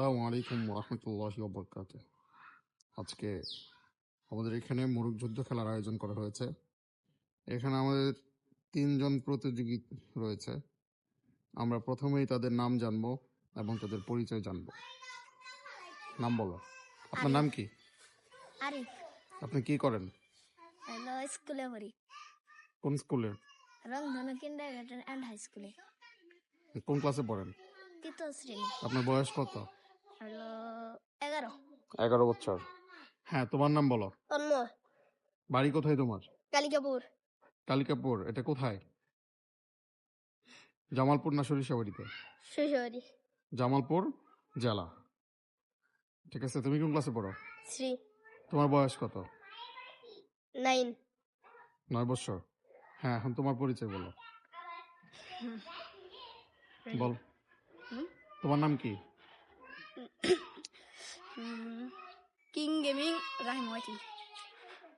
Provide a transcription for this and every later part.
আসসালামু আলাইকুম রহমতুল্লাহি ওয়া বারাকাতুহু। আজকে আমাদের এখানে মোরগ যুদ্ধ খেলার আয়োজন করা হয়েছে। এখানে আমাদের 3 জন প্রতিযোগী রয়েছে। আমরা প্রথমেই তাদের নাম জানবো এবং তাদের পরিচয় জানবো। নাম বলো। আপনার নাম কি? আরিফ। আপনি কি করেন? হ্যালো, স্কুলে পড়ি। কোন স্কুলে? রংধনু কিন্ডারগার্টেন এন্ড হাই স্কুলে। কোন ক্লাসে পড়েন? 3য় শ্রেণী। আপনার বয়স কত? হ্যালো, 11। 11 বছর। হ্যাঁ, তোমার নাম বলো। তন্ময়। বাড়ি কোথায় তোমার? কালিকাপুর। কালিকাপুর। এটা কোথায়? জামালপুর না সরিষাবাড়িতে? শৈশবরী। জামালপুর জেলা। ঠিক আছে, তুমি কোন ক্লাসে পড়ো? 3। তোমার বয়স কত? 9। 9 বছর। হ্যাঁ, এখন তোমার পরিচয় বলো। বল। তোমার নাম কি? কিং গেমিং রাহিম ওয়াইটি।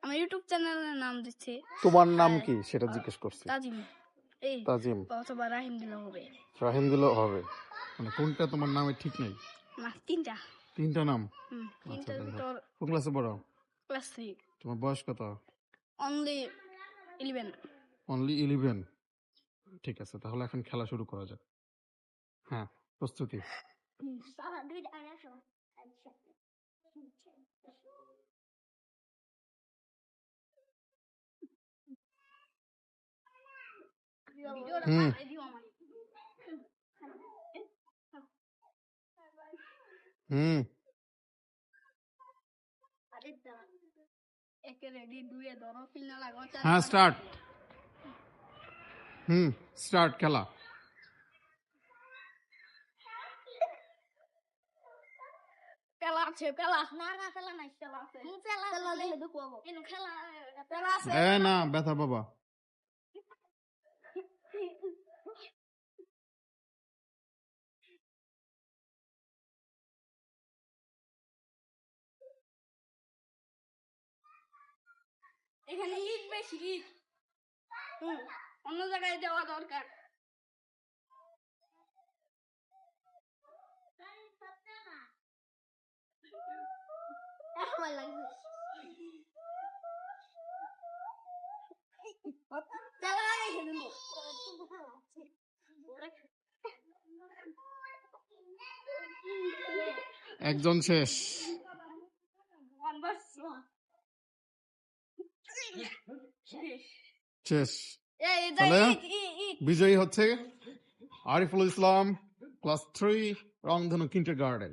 আমার ইউটিউব চ্যানেলের নাম দিচ্ছে। তোমার নাম কি সেটা জিজ্ঞেস করছি। তাজিম। তাজিম অথবা রাহিম দিলেও হবে। রাহিম দিলেও হবে। মানে কোনটা তোমার নামে ঠিক নেই? না, 3টা। 3টা নাম? তিনটার ভিতর কোন ক্লাসে পড়ো? ক্লাস 3। তোমার বয়স কত? অনলি 11। অনলি 11। ঠিক আছে, তাহলে এখন খেলা শুরু করা যাক। হ্যাঁ, প্রস্তুতি। হ্যাঁ, স্টার্ট। স্টার্ট খেলা। পেলা আছে, পেলা না না, পেলা নাই, পেলা আছে। পেলা দিলে ঢুকবো। এনো খেলা, পেলা আছে। না, ব্যথা বাবা। এখানে ইট বেশি, ইট। অন্য জায়গায় যাওয়া দরকার। একজন শেষ। শেষ। তাহলে বিজয়ী হচ্ছে আরিফুল ইসলাম, ক্লাস 3, রংধনু কিন্ডারগার্টেন।